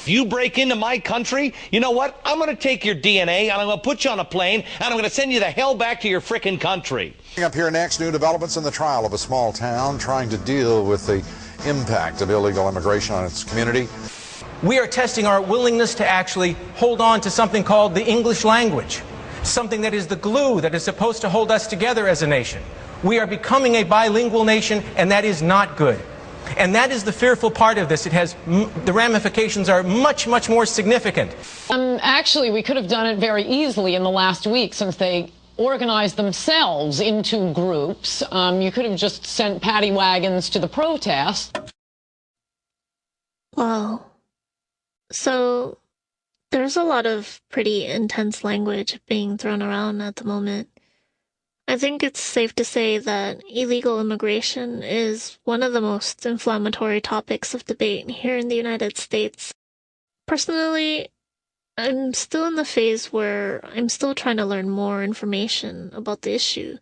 you break into my country, you know what? I'm going to take your DNA and I'm going to put you on a plane and I'm going to send you the hell back to your frickin' country. Up here next, new developments in the trial of a small town trying to deal with the impact of illegal immigration on its community. We are testing our willingness to actually hold on to something called the English language, something that is the glue that is supposed to hold us together as a nation. We are becoming a bilingual nation, and that is not good. And that is the fearful part of this. The ramifications are much, much more significant. Actually, we could have done it very easily in the last week since they organized themselves into groups. You could have just sent paddy wagons to the protest. Wow. So there's a lot of pretty intense language being thrown around at the moment. I think it's safe to say that illegal immigration is one of the most inflammatory topics of debate here in the United States. Personally, I'm still in the phase where I'm still trying to learn more information about the issue.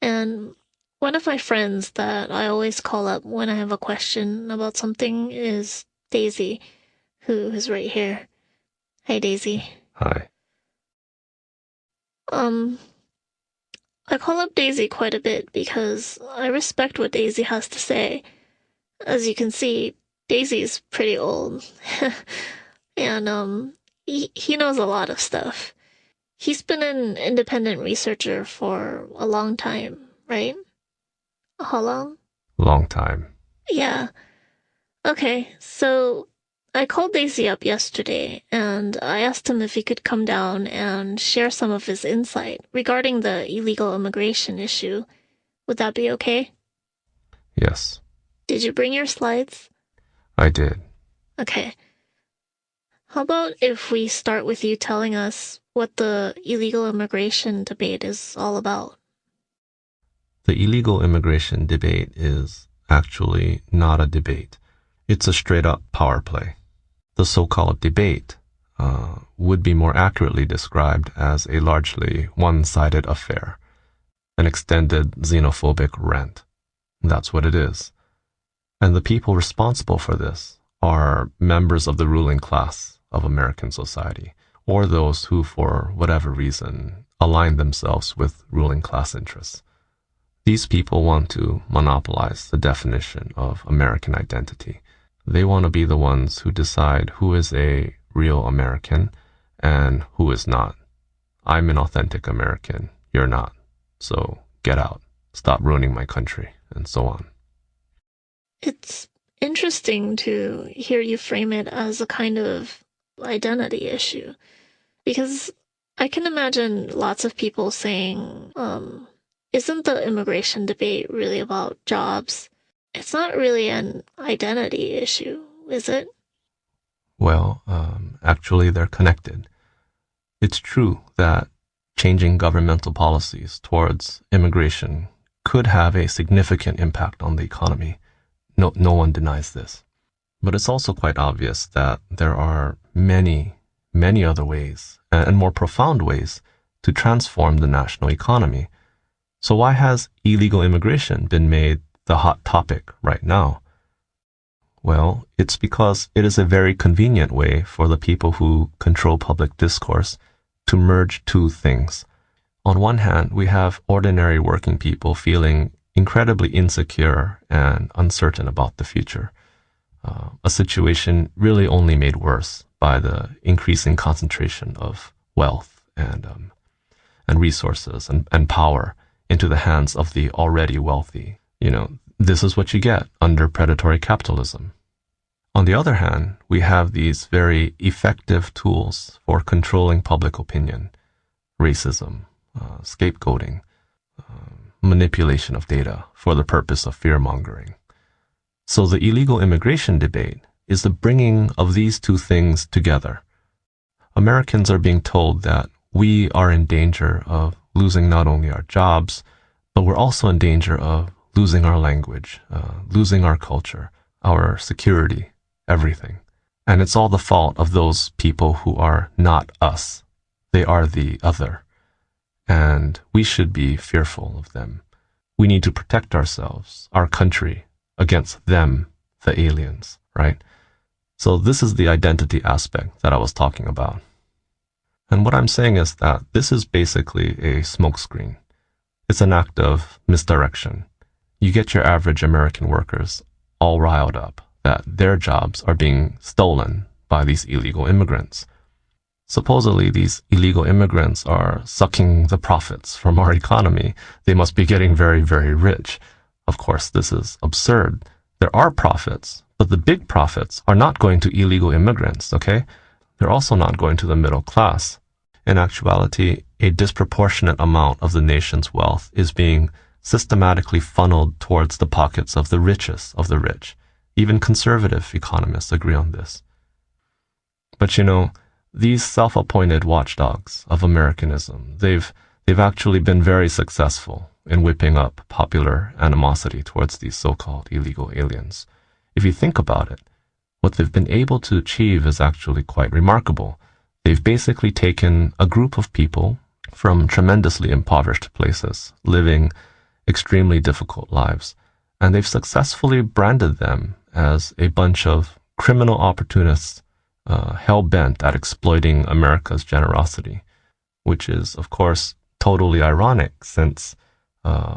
And one of my friends that I always call up when I have a question about something is Daisy, who is right here. Hi, Daisy. Hi. I call up Daisy quite a bit because I respect what Daisy has to say. As you can see, Daisy's pretty old. And, he knows a lot of stuff. He's been an independent researcher for a long time, right? How long? Long time. Yeah. Okay, so I called Daisy up yesterday, and I asked him if he could come down and share some of his insight regarding the illegal immigration issue. Would that be okay? Yes. Did you bring your slides? I did. Okay. How about if we start with you telling us what the illegal immigration debate is all about? The illegal immigration debate is actually not a debate. It's a straight-up power play. The so-called debate would be more accurately described as a largely one-sided affair, an extended xenophobic rant. That's what it is. And the people responsible for this are members of the ruling class of American society, or those who, for whatever reason, align themselves with ruling class interests. These people want to monopolize the definition of American identity. They want to be the ones who decide who is a real American and who is not. I'm an authentic American, you're not. So get out, stop ruining my country, and so on. It's interesting to hear you frame it as a kind of identity issue, because I can imagine lots of people saying, isn't the immigration debate really about jobs? It's not really an identity issue, is it? Well, actually they're connected. It's true that changing governmental policies towards immigration could have a significant impact on the economy. No one denies this. But it's also quite obvious that there are many, many other ways, and more profound ways, to transform the national economy. So why has illegal immigration been made the hot topic right now? Well, it's because it is a very convenient way for the people who control public discourse to merge two things. On one hand, we have ordinary working people feeling incredibly insecure and uncertain about the future, a situation really only made worse by the increasing concentration of wealth and resources and power into the hands of the already wealthy. This is what you get under predatory capitalism. On the other hand, we have these very effective tools for controlling public opinion: racism, scapegoating, manipulation of data for the purpose of fear-mongering. So the illegal immigration debate is the bringing of these two things together. Americans are being told that we are in danger of losing not only our jobs, but we're also in danger of losing our language, losing our culture, our security, everything. And it's all the fault of those people who are not us. They are the other. And we should be fearful of them. We need to protect ourselves, our country, against them, the aliens, right? So this is the identity aspect that I was talking about. And what I'm saying is that this is basically a smokescreen. It's an act of misdirection. You get your average American workers all riled up that their jobs are being stolen by these illegal immigrants. Supposedly, these illegal immigrants are sucking the profits from our economy. They must be getting very, very rich. Of course, this is absurd. There are profits, but the big profits are not going to illegal immigrants, okay? They're also not going to the middle class. In actuality, a disproportionate amount of the nation's wealth is being systematically funneled towards the pockets of the richest of the rich. Even conservative economists agree on this. But you know, these self-appointed watchdogs of Americanism, they've actually been very successful in whipping up popular animosity towards these so-called illegal aliens. If you think about it, what they've been able to achieve is actually quite remarkable. They've basically taken a group of people from tremendously impoverished places, living extremely difficult lives, and they've successfully branded them as a bunch of criminal opportunists hell-bent at exploiting America's generosity, which is, of course, totally ironic since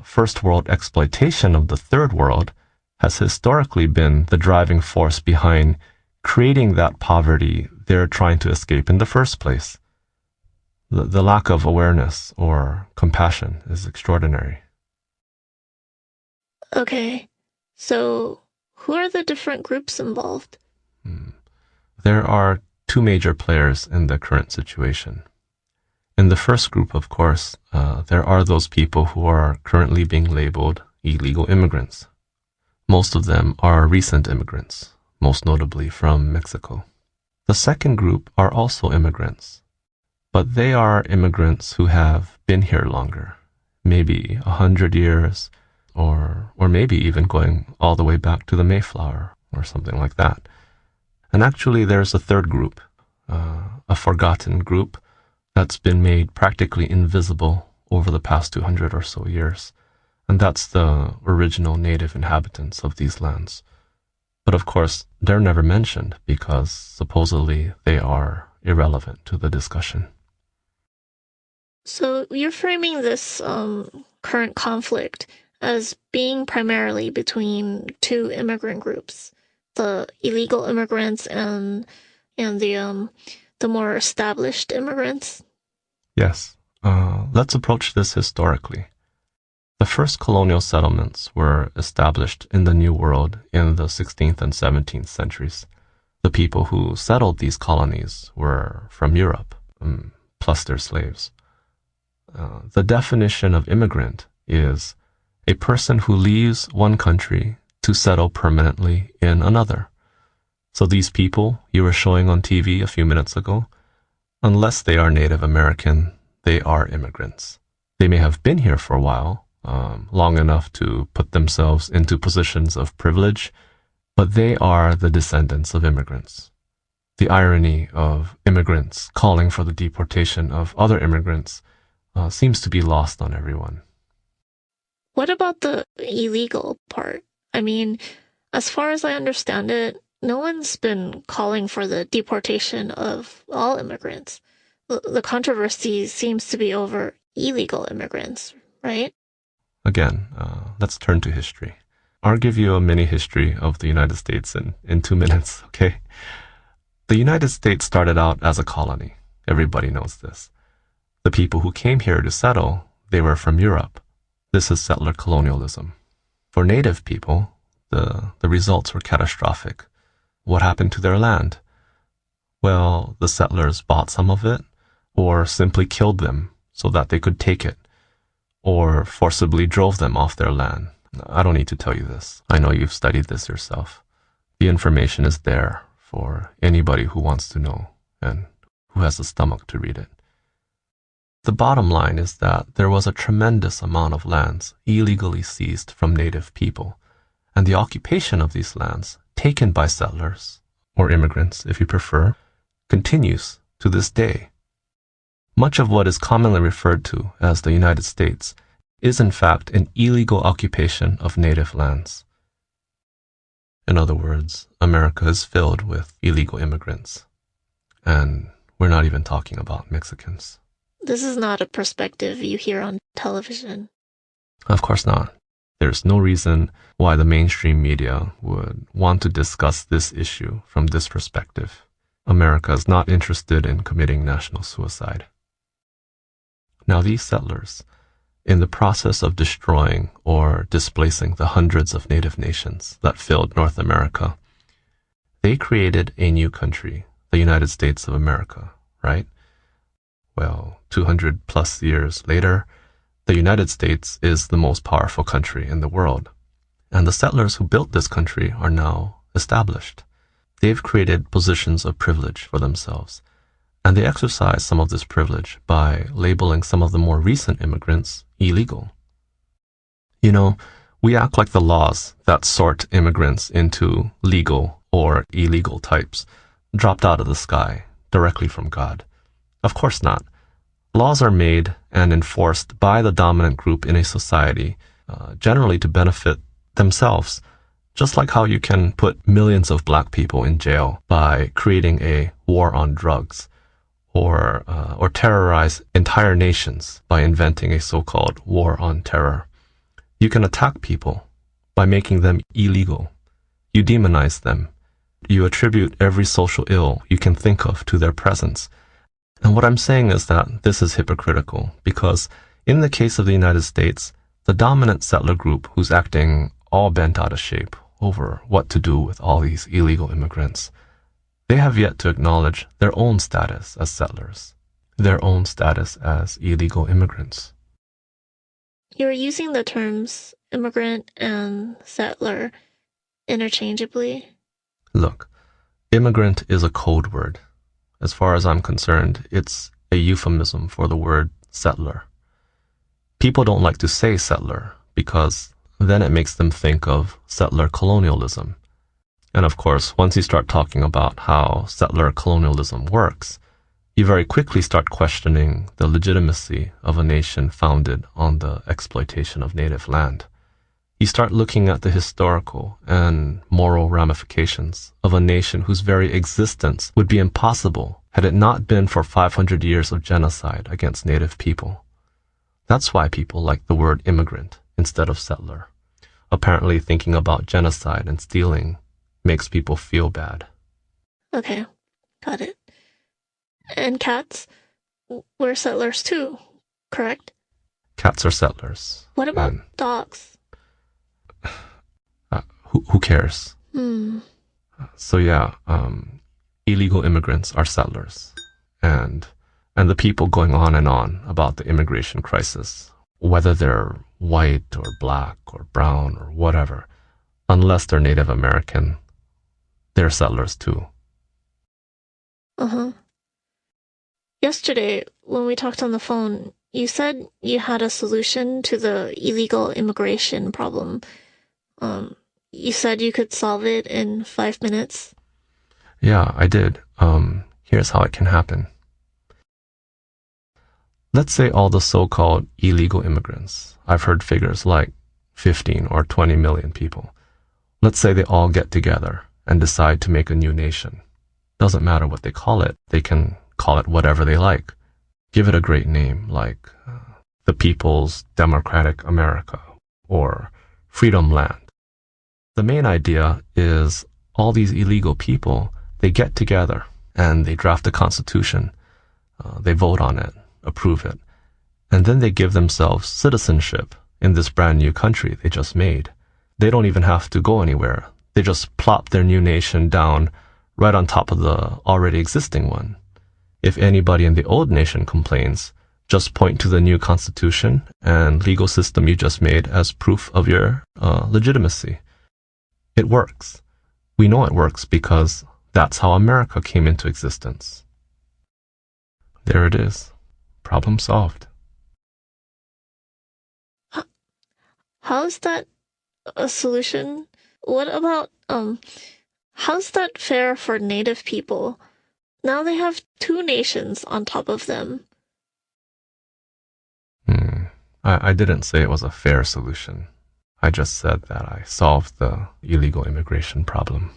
first world exploitation of the third world has historically been the driving force behind creating that poverty they're trying to escape in the first place. The lack of awareness or compassion is extraordinary. Okay, so who are the different groups involved? There are two major players in the current situation. In the first group, of course, there are those people who are currently being labeled illegal immigrants. Most of them are recent immigrants, most notably from Mexico. The second group are also immigrants, but they are immigrants who have been here longer, maybe 100 years, or maybe even going all the way back to the Mayflower or something like that. And actually there's a third group, a forgotten group that's been made practically invisible over the past 200 or so years, and that's the original native inhabitants of these lands. But of course, they're never mentioned because supposedly they are irrelevant to the discussion. So you're framing this current conflict as being primarily between two immigrant groups, the illegal immigrants and the more established immigrants? Yes. Let's approach this historically. The first colonial settlements were established in the New World in the 16th and 17th centuries. The people who settled these colonies were from Europe, plus their slaves. The definition of immigrant is a person who leaves one country to settle permanently in another. So these people you were showing on TV a few minutes ago, unless they are Native American, they are immigrants. They may have been here for a while, long enough to put themselves into positions of privilege, but they are the descendants of immigrants. The irony of immigrants calling for the deportation of other immigrants seems to be lost on everyone. What about the illegal part? I mean, as far as I understand it, no one's been calling for the deportation of all immigrants. The controversy seems to be over illegal immigrants, right? Again, let's turn to history. I'll give you a mini history of the United States in 2 minutes, okay? The United States started out as a colony. Everybody knows this. The people who came here to settle, they were from Europe. This is settler colonialism. For native people, the results were catastrophic. What happened to their land? Well, the settlers bought some of it, or simply killed them so that they could take it, or forcibly drove them off their land. I don't need to tell you this. I know you've studied this yourself. The information is there for anybody who wants to know and who has the stomach to read it. The bottom line is that there was a tremendous amount of lands illegally seized from native people, and the occupation of these lands, taken by settlers, or immigrants if you prefer, continues to this day. Much of what is commonly referred to as the United States is in fact an illegal occupation of native lands. In other words, America is filled with illegal immigrants. And we're not even talking about Mexicans. This is not a perspective you hear on television. Of course not. There's no reason why the mainstream media would want to discuss this issue from this perspective. America is not interested in committing national suicide. Now, these settlers, in the process of destroying or displacing the hundreds of native nations that filled North America, they created a new country, the United States of America, right? Well, 200 plus years later, the United States is the most powerful country in the world, and the settlers who built this country are now established. They've created positions of privilege for themselves, and they exercise some of this privilege by labeling some of the more recent immigrants illegal. You know, we act like the laws that sort immigrants into legal or illegal types dropped out of the sky directly from God. Of course not. Laws are made and enforced by the dominant group in a society, generally to benefit themselves, just like how you can put millions of black people in jail by creating a war on drugs, or terrorize entire nations by inventing a so-called war on terror. You can attack people by making them illegal. You demonize them. You attribute every social ill you can think of to their presence. And what I'm saying is that this is hypocritical because in the case of the United States, the dominant settler group who's acting all bent out of shape over what to do with all these illegal immigrants, they have yet to acknowledge their own status as settlers, their own status as illegal immigrants. You're using the terms immigrant and settler interchangeably. Look, immigrant is a code word. As far as I'm concerned, it's a euphemism for the word settler. People don't like to say settler because then it makes them think of settler colonialism. And of course, once you start talking about how settler colonialism works, you very quickly start questioning the legitimacy of a nation founded on the exploitation of native land. You start looking at the historical and moral ramifications of a nation whose very existence would be impossible had it not been for 500 years of genocide against native people. That's why people like the word immigrant instead of settler. Apparently thinking about genocide and stealing makes people feel bad. Okay, got it. And cats, we're settlers too, correct? Cats are settlers. What about dogs? Who cares? Hmm. So yeah, illegal immigrants are settlers. And the people going on and on about the immigration crisis, whether they're white or black or brown or whatever, unless they're Native American, they're settlers too. Uh-huh. Yesterday, when we talked on the phone, you said you had a solution to the illegal immigration problem. You said you could solve it in 5 minutes. Yeah, I did. Here's how it can happen. Let's say all the so-called illegal immigrants, I've heard figures like 15 or 20 million people. Let's say they all get together and decide to make a new nation. Doesn't matter what they call it. They can call it whatever they like. Give it a great name like the People's Democratic America or Freedom Land. The main idea is all these illegal people, they get together and they draft a constitution. They vote on it, approve it, and then they give themselves citizenship in this brand new country they just made. They don't even have to go anywhere. They just plop their new nation down right on top of the already existing one. If anybody in the old nation complains, just point to the new constitution and legal system you just made as proof of your legitimacy. It works. We know it works because that's how America came into existence. There it is. Problem solved. How is that a solution? What about, how's that fair for Native people? Now they have 2 nations on top of them. I didn't say it was a fair solution. I just said that I solved the illegal immigration problem.